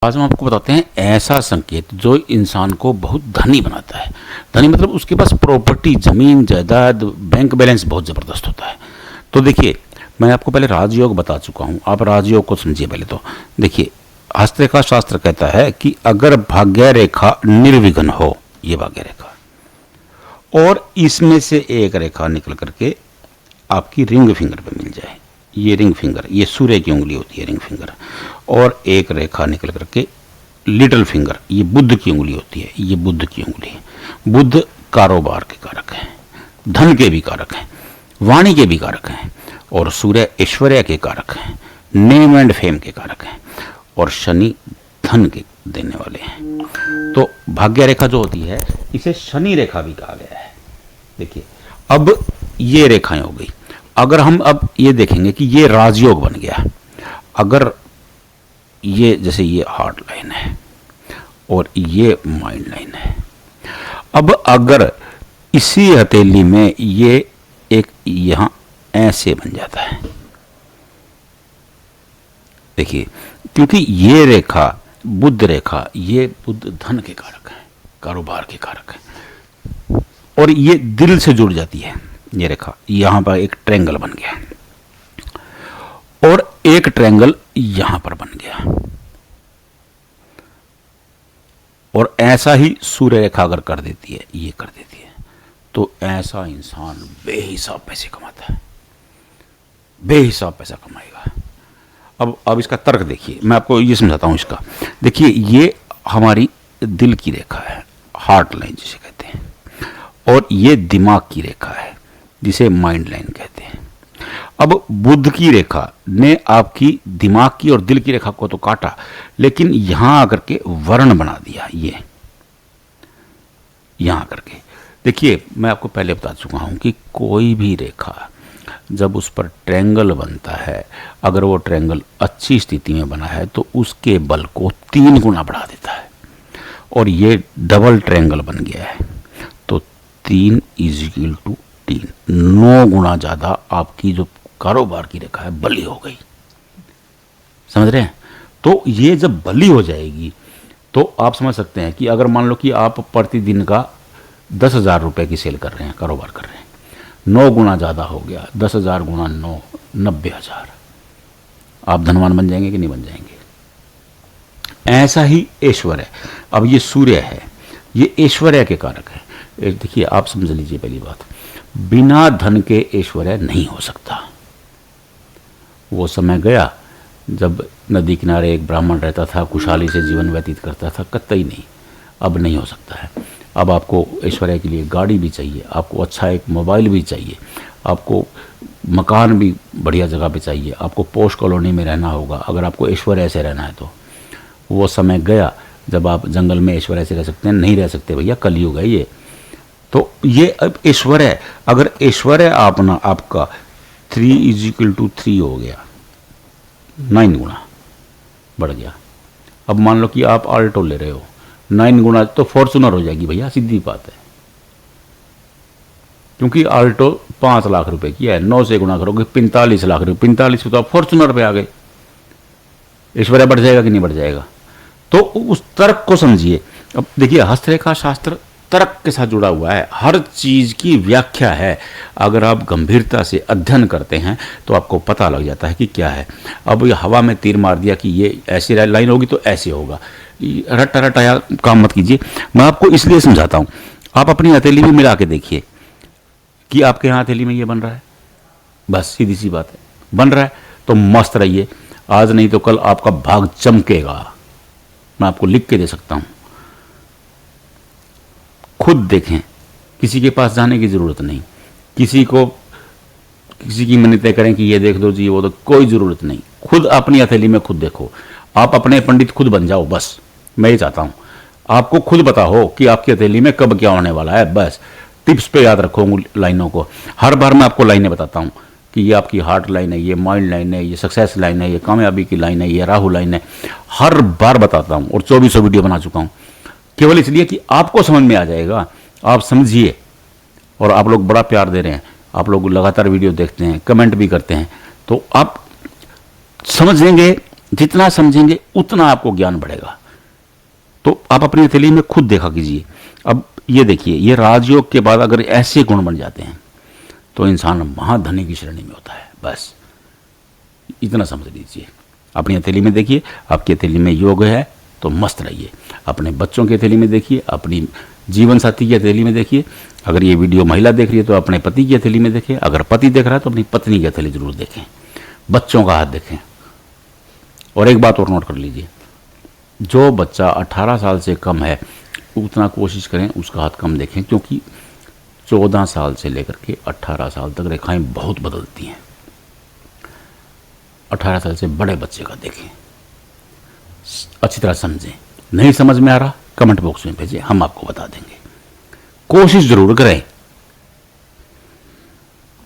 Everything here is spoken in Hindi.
आज हम आपको बताते हैं ऐसा संकेत जो इंसान को बहुत धनी बनाता है। धनी मतलब उसके पास प्रॉपर्टी, जमीन, जायदाद, बैंक बैलेंस बहुत ज़बरदस्त होता है। तो देखिए, मैं आपको पहले राजयोग बता चुका हूँ, आप राजयोग को समझिए। पहले तो देखिए, हस्तरेखा शास्त्र कहता है कि अगर भाग्य रेखा निर्विघ्न हो, ये भाग्य रेखा, और इसमें से एक रेखा निकल करके आपकी रिंग फिंगर पे मिल जाए, ये रिंग फिंगर, ये सूर्य की उंगली होती है रिंग फिंगर, और एक रेखा निकल करके लिटिल फिंगर, ये बुध की उंगली होती है, ये बुध की उंगली है। बुध कारोबार के कारक हैं, धन के भी कारक हैं, वाणी के भी कारक हैं, और सूर्य ऐश्वर्य के कारक हैं, नेम एंड फेम के कारक हैं, और शनि धन के देने वाले हैं। तो भाग्य रेखा जो होती है इसे शनि रेखा भी कहा गया है। देखिए, अब ये रेखाएं हो गई। अगर हम अब ये देखेंगे कि ये राजयोग बन गया, अगर ये जैसे ये हार्ट लाइन है और ये माइंड लाइन है, अब अगर इसी हथेली में ये एक यहां ऐसे बन जाता है, देखिए, क्योंकि ये रेखा बुध रेखा, ये बुध धन के कारक है, कारोबार के कारक है, और ये दिल से जुड़ जाती है। ये रेखा यहां पर एक ट्रायंगल बन गया और एक ट्रायंगल यहां पर बन गया, और ऐसा ही सूर्य रेखा अगर कर देती है, ये कर देती है, तो ऐसा इंसान बेहिसाब पैसे कमाता है, बेहिसाब पैसा कमाएगा। अब इसका तर्क देखिए, मैं आपको ये समझाता हूं इसका। देखिए, ये हमारी दिल की रेखा है, हार्ट लाइन जिसे कहते हैं, और ये दिमाग की रेखा है जिसे माइंड लाइन कहते हैं। अब बुध की रेखा ने आपकी दिमाग की और दिल की रेखा को तो काटा, लेकिन यहां आकर के वर्ण बना दिया। ये यहां करके देखिए, मैं आपको पहले बता चुका हूं कि कोई भी रेखा जब उस पर ट्रायंगल बनता है, अगर वो ट्रायंगल अच्छी स्थिति में बना है तो उसके बल को 3 गुना बढ़ा देता है, और ये डबल ट्रायंगल बन गया है तो 3 = 3, 9 गुना ज्यादा आपकी जो कारोबार की रेखा है बली हो गई। समझ रहे हैं? तो ये जब बली हो जाएगी तो आप समझ सकते हैं कि अगर मान लो कि आप प्रतिदिन का 10,000 रुपए की सेल कर रहे हैं, कारोबार कर रहे हैं, 9 गुना ज़्यादा हो गया, 10,000 गुना 9, 90,000। आप धनवान बन जाएंगे कि नहीं बन जाएंगे? ऐसा ही ऐश्वर्य, अब ये सूर्य है, ये ऐश्वर्य के कारक है। देखिए, आप समझ लीजिए, पहली बात, बिना धन के ऐश्वर्य नहीं हो सकता। वो समय गया जब नदी किनारे एक ब्राह्मण रहता था, खुशहाली से जीवन व्यतीत करता था, कतई नहीं, अब नहीं हो सकता है। अब आपको ऐश्वर्य के लिए गाड़ी भी चाहिए, आपको अच्छा एक मोबाइल भी चाहिए, आपको मकान भी बढ़िया जगह पे चाहिए, आपको पोश कॉलोनी में रहना होगा अगर आपको ऐश्वर्य से रहना है तो। वो समय गया जब आप जंगल में ऐश्वर्य से रह सकते हैं, नहीं रह सकते भैया, कलयुग है ये। तो ये अब ऐश्वर्य, अगर ऐश्वर्य आपका 3 = 3 हो गया, 9 गुना बढ़ गया। अब मान लो कि आप आल्टो ले रहे हो, 9 गुना तो फॉर्चुनर हो जाएगी भैया, सीधी बात है, क्योंकि आल्टो 5 लाख रुपए की है, 9 से गुना करोगे 45 लाख रुपए, 45 तो आप फॉर्चुनर पे आ गए। ऐश्वर्य बढ़ जाएगा कि नहीं बढ़ जाएगा? तो उस तर्क को समझिए। अब देखिए, हस्तरेखा शास्त्र तर्क के साथ जुड़ा हुआ है, हर चीज की व्याख्या है। अगर आप गंभीरता से अध्ययन करते हैं तो आपको पता लग जाता है कि क्या है। अब ये हवा में तीर मार दिया कि ये ऐसी लाइन होगी तो ऐसे होगा, रट्टा रटाया काम मत कीजिए। मैं आपको इसलिए समझाता हूं, आप अपनी हथेली भी मिला के देखिए कि आपके यहाँ हथेली में ये बन रहा है, बस सीधी सी बात है, बन रहा है तो मस्त रहिए, आज नहीं तो कल आपका भाग चमकेगा। मैं आपको लिख के दे सकता हूं, खुद देखें, किसी के पास जाने की जरूरत नहीं, किसी की मिन्नतें करें कि ये देख दो जी वो, तो कोई जरूरत नहीं। खुद अपनी हथेली में खुद देखो, आप अपने पंडित खुद बन जाओ। बस मैं ये चाहता हूं, आपको खुद पता हो कि आपकी हथेली में कब क्या होने वाला है। बस टिप्स पे याद रखो लाइनों को। हर बार मैं आपको लाइनें बताता हूं कि ये आपकी हार्ट लाइन है, ये माइंड लाइन है, ये सक्सेस लाइन है, ये कामयाबी की लाइन है, ये राहु लाइन है। हर बार बताता हूं और 2400 वीडियो बना चुका हूं, केवल इसलिए कि आपको समझ में आ जाएगा। आप समझिए, और आप लोग बड़ा प्यार दे रहे हैं, आप लोग लगातार वीडियो देखते हैं, कमेंट भी करते हैं, तो आप समझ लेंगे जितना समझेंगे उतना आपको ज्ञान बढ़ेगा। तो आप अपनी हथेली में खुद देखा कीजिए। अब ये देखिए, ये राजयोग के बाद अगर ऐसे गुण बन जाते हैं तो इंसान महाधनी की श्रेणी में होता है। बस इतना समझ लीजिए। अपनी हथेली में देखिए, आपकी हथेली में योग है तो मस्त रहिए। अपने बच्चों की हथेली में देखिए, अपनी जीवन साथी की हथेली में देखिए। अगर ये वीडियो महिला देख रही है तो अपने पति की हथेली में देखें। अगर पति देख रहा है तो अपनी पत्नी की हथेली जरूर देखें। बच्चों का हाथ देखें। और एक बात और नोट कर लीजिए, जो बच्चा 18 साल से कम है उतना कोशिश करें उसका हाथ कम देखें, क्योंकि 14 साल से लेकर के 18 साल तक रेखाएं बहुत बदलती हैं। 18 साल से बड़े बच्चे का देखें, अच्छी तरह समझें। नहीं समझ में आ रहा कमेंट बॉक्स में भेजें, हम आपको बता देंगे। कोशिश जरूर करें।